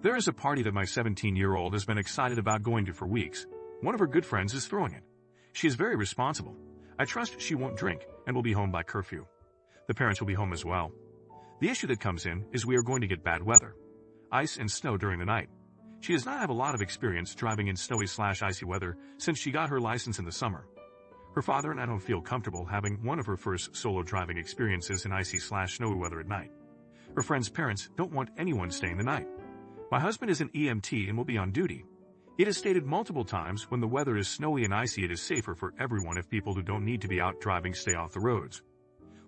There is a party that my 17-year-old has been excited about going to for weeks. One of her good friends is throwing it. She is very responsible. I trust she won't drink and will be home by curfew. The parents will be home as well. The issue that comes in is we are going to get bad weather. Ice and snow during the night. She does not have a lot of experience driving in snowy/icy weather since she got her license in the summer. Her father and I don't feel comfortable having one of her first solo driving experiences in icy/snowy weather at night. Her friend's parents don't want anyone staying the night. My husband is an EMT and will be on duty. It is stated multiple times when the weather is snowy and icy it is safer for everyone if people who don't need to be out driving stay off the roads.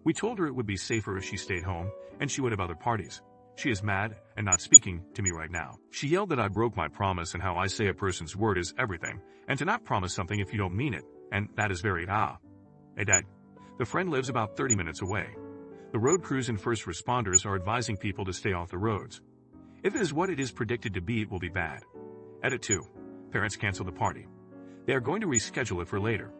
We told her it would be safer if she stayed home and she would have other parties. She is mad and not speaking to me right now. She yelled that I broke my promise and how I say a person's word is everything and to not promise something if you don't mean it. And that is very Hey Dad, the friend lives about 30 minutes away. The road crews and first responders are advising people to stay off the roads. If it is what it is predicted to be, it will be bad. Edit 2. Parents cancel the party. They are going to reschedule it for later.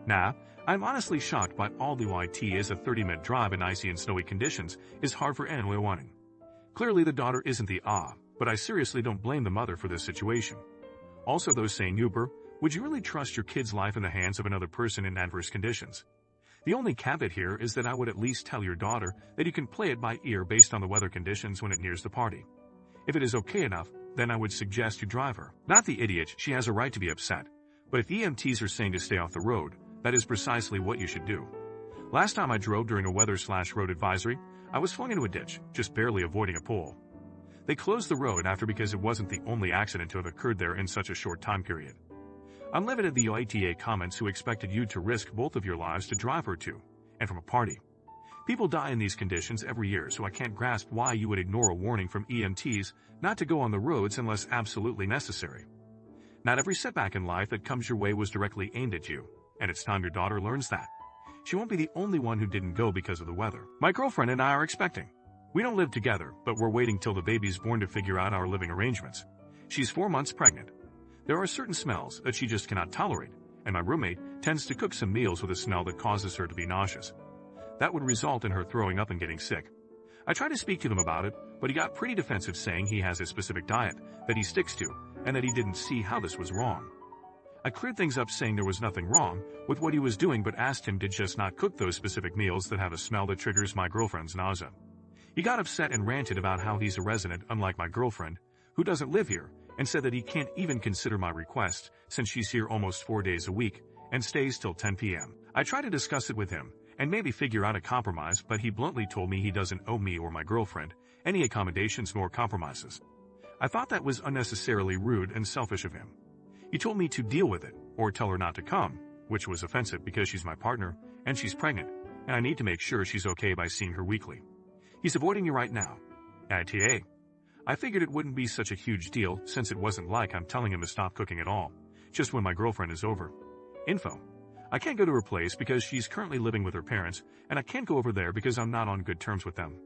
Nah, I'm honestly shocked by all the YT is a 30-minute drive in icy and snowy conditions is hard for anyone wanting. Clearly the daughter isn't the but I seriously don't blame the mother for this situation. Also those saying Uber, would you really trust your kid's life in the hands of another person in adverse conditions? The only caveat here is that I would at least tell your daughter that you can play it by ear based on the weather conditions when it nears the party. If it is okay enough, then I would suggest you drive her. Not the idiot, she has a right to be upset. But if EMTs are saying to stay off the road, that is precisely what you should do. Last time I drove during a weather/road advisory, I was flung into a ditch, just barely avoiding a pole. They closed the road after because it wasn't the only accident to have occurred there in such a short time period. I'm livid at the OITA comments who expected you to risk both of your lives to drive her to, and from a party. People die in these conditions every year, so I can't grasp why you would ignore a warning from EMTs not to go on the roads unless absolutely necessary. Not every setback in life that comes your way was directly aimed at you, and it's time your daughter learns that. She won't be the only one who didn't go because of the weather. My girlfriend and I are expecting. We don't live together, but we're waiting till the baby's born to figure out our living arrangements. She's 4 months pregnant. There are certain smells that she just cannot tolerate, and my roommate tends to cook some meals with a smell that causes her to be nauseous. That would result in her throwing up and getting sick. I tried to speak to him about it, but he got pretty defensive saying he has a specific diet that he sticks to, and that he didn't see how this was wrong. I cleared things up saying there was nothing wrong with what he was doing but asked him to just not cook those specific meals that have a smell that triggers my girlfriend's nausea. He got upset and ranted about how he's a resident unlike my girlfriend, who doesn't live here, and said that he can't even consider my request since she's here almost 4 days a week and stays till 10 p.m. I tried to discuss it with him and maybe figure out a compromise, but he bluntly told me he doesn't owe me or my girlfriend any accommodations nor compromises. I thought that was unnecessarily rude and selfish of him. He told me to deal with it or tell her not to come, which was offensive because she's my partner and she's pregnant, and I need to make sure she's okay by seeing her weekly. He's avoiding you right now. ITA. I figured it wouldn't be such a huge deal since it wasn't like I'm telling him to stop cooking at all, just when my girlfriend is over. Info. I can't go to her place because she's currently living with her parents, and I can't go over there because I'm not on good terms with them.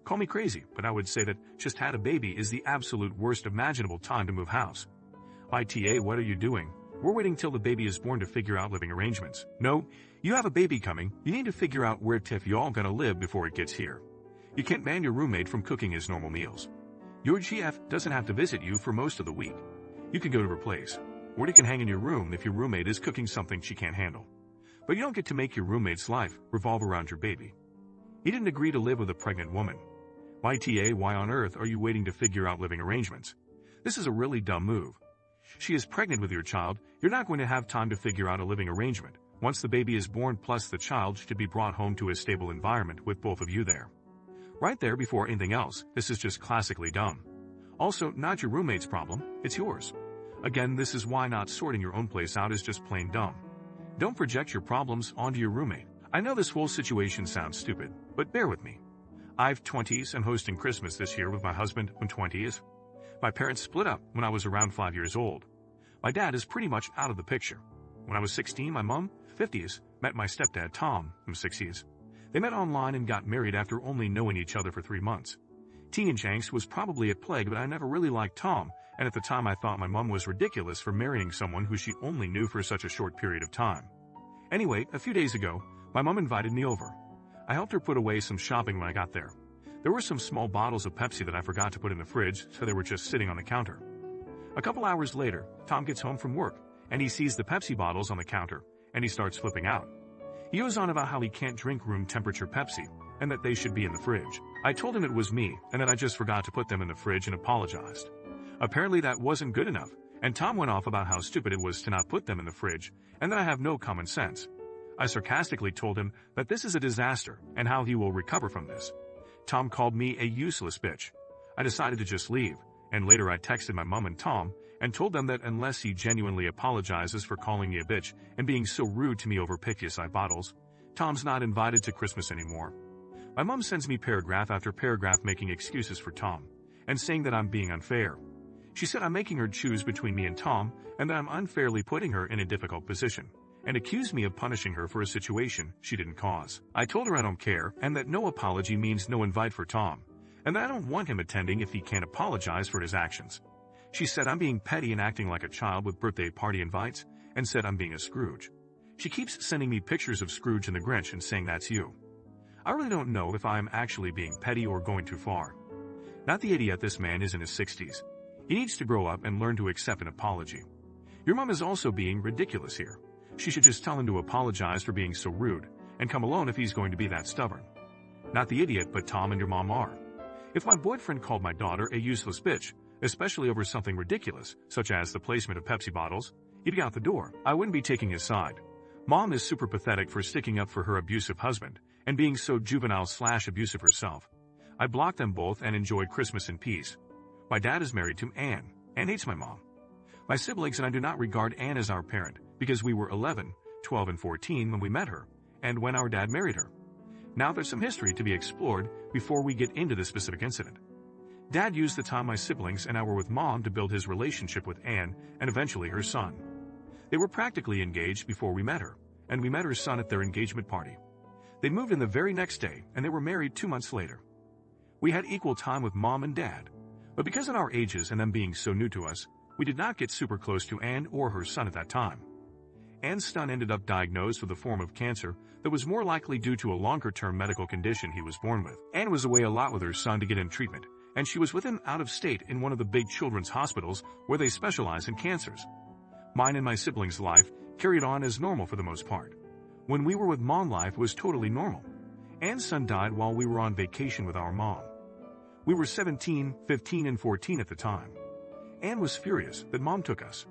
Call me crazy, but I would say that just had a baby is the absolute worst imaginable time to move house. ITA, what are you doing? We're waiting till the baby is born to figure out living arrangements. No, you have a baby coming. You need to figure out where Tiff y'all gonna live before it gets here. You can't ban your roommate from cooking his normal meals. Your GF doesn't have to visit you for most of the week. You can go to her place, or you can hang in your room if your roommate is cooking something she can't handle. But you don't get to make your roommate's life revolve around your baby. He didn't agree to live with a pregnant woman. YTA, why on earth are you waiting to figure out living arrangements? This is a really dumb move. She is pregnant with your child, you're not going to have time to figure out a living arrangement. Once the baby is born, plus the child should be brought home to a stable environment with both of you there. Right there before anything else, this is just classically dumb. Also, not your roommate's problem, it's yours. Again, this is why not sorting your own place out is just plain dumb. Don't project your problems onto your roommate. I know this whole situation sounds stupid, but bear with me. I've 20s and hosting Christmas this year with my husband in 20s. My parents split up when I was around 5 years old. My dad is pretty much out of the picture. When I was 16, my mom, 50s, met my stepdad Tom, in 60s. They met online and got married after only knowing each other for 3 months. Teenage angst was probably at play, but I never really liked Tom, and at the time I thought my mom was ridiculous for marrying someone who she only knew for such a short period of time. Anyway, a few days ago, my mom invited me over. I helped her put away some shopping when I got there. There were some small bottles of Pepsi that I forgot to put in the fridge, so they were just sitting on the counter. A couple hours later, Tom gets home from work, and he sees the Pepsi bottles on the counter, and he starts flipping out. He goes on about how he can't drink room temperature Pepsi, and that they should be in the fridge. I told him it was me, and that I just forgot to put them in the fridge and apologized. Apparently that wasn't good enough, and Tom went off about how stupid it was to not put them in the fridge, and that I have no common sense. I sarcastically told him that this is a disaster, and how he will recover from this. Tom called me a useless bitch. I decided to just leave, and later I texted my mom and Tom, and told them that unless he genuinely apologizes for calling me a bitch and being so rude to me over Pepsi bottles, Tom's not invited to Christmas anymore. My mom sends me paragraph after paragraph making excuses for Tom, and saying that I'm being unfair. She said I'm making her choose between me and Tom, and that I'm unfairly putting her in a difficult position, and accused me of punishing her for a situation she didn't cause. I told her I don't care, and that no apology means no invite for Tom, and that I don't want him attending if he can't apologize for his actions. She said I'm being petty and acting like a child with birthday party invites, and said I'm being a Scrooge. She keeps sending me pictures of Scrooge and the Grinch and saying that's you. I really don't know if I'm actually being petty or going too far. Not the idiot, this man is in his 60s. He needs to grow up and learn to accept an apology. Your mom is also being ridiculous here. She should just tell him to apologize for being so rude, and come alone if he's going to be that stubborn. Not the idiot, but Tom and your mom are. If my boyfriend called my daughter a useless bitch, especially over something ridiculous, such as the placement of Pepsi bottles, he'd be out the door. I wouldn't be taking his side. Mom is super pathetic for sticking up for her abusive husband, and being so juvenile/abusive herself. I blocked them both and enjoyed Christmas in peace. My dad is married to Anne. Anne hates my mom. My siblings and I do not regard Anne as our parent, because we were 11, 12, and 14 when we met her, and when our dad married her. Now there's some history to be explored before we get into this specific incident. Dad used the time my siblings and I were with Mom to build his relationship with Anne and eventually her son. They were practically engaged before we met her, and we met her son at their engagement party. They moved in the very next day, and they were married 2 months later. We had equal time with Mom and Dad, but because of our ages and them being so new to us, we did not get super close to Anne or her son at that time. Anne's son ended up diagnosed with a form of cancer that was more likely due to a longer-term medical condition he was born with. Anne was away a lot with her son to get him treatment, and she was with him out of state in one of the big children's hospitals where they specialize in cancers. Mine and my siblings' life carried on as normal for the most part. When we were with Mom, life was totally normal. Anne's son died while we were on vacation with our mom. We were 17, 15, and 14 at the time. Anne was furious that Mom took us.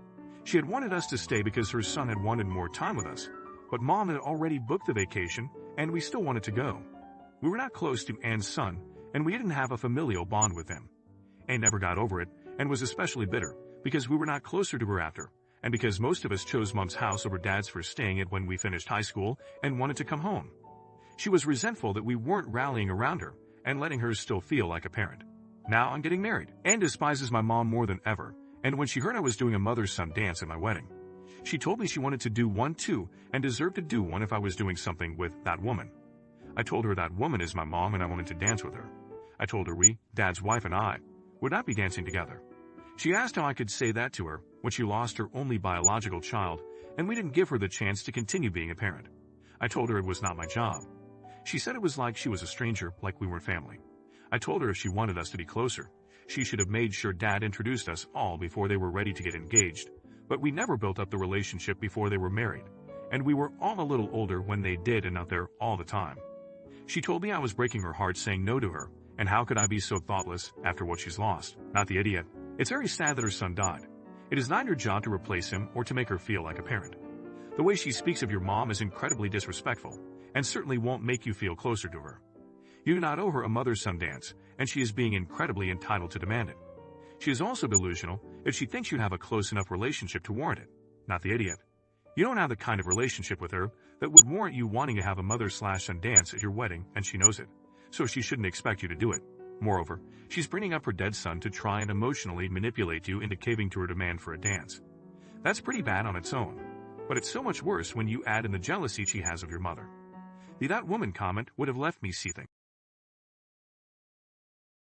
She had wanted us to stay because her son had wanted more time with us, but Mom had already booked the vacation and we still wanted to go. We were not close to Anne's son, and we didn't have a familial bond with him. Anne never got over it and was especially bitter because we were not closer to her after, and because most of us chose Mom's house over Dad's for staying at when we finished high school and wanted to come home. She was resentful that we weren't rallying around her and letting her still feel like a parent. Now I'm getting married. Anne despises my mom more than ever, and when she heard I was doing a mother-son dance at my wedding, she told me she wanted to do one too and deserved to do one if I was doing something with that woman. I told her that woman is my mom and I wanted to dance with her. I told her we, Dad's wife and I, would not be dancing together. She asked how I could say that to her when she lost her only biological child and we didn't give her the chance to continue being a parent. I told her it was not my job. She said it was like she was a stranger, like we weren't family. I told her if she wanted us to be closer, she should have made sure Dad introduced us all before they were ready to get engaged, but we never built up the relationship before they were married, and we were all a little older when they did and not there all the time. She told me I was breaking her heart saying no to her, and how could I be so thoughtless after what she's lost? Not the idiot. It's very sad that her son died. It is not your job to replace him or to make her feel like a parent. The way she speaks of your mom is incredibly disrespectful, and certainly won't make you feel closer to her. You do not owe her a mother-son dance, and she is being incredibly entitled to demand it. She is also delusional if she thinks you'd have a close enough relationship to warrant it. Not the idiot. You don't have the kind of relationship with her that would warrant you wanting to have a mother/son dance at your wedding, and she knows it, so she shouldn't expect you to do it. Moreover, she's bringing up her dead son to try and emotionally manipulate you into caving to her demand for a dance. That's pretty bad on its own, but it's so much worse when you add in the jealousy she has of your mother. The "that woman" comment would have left me seething.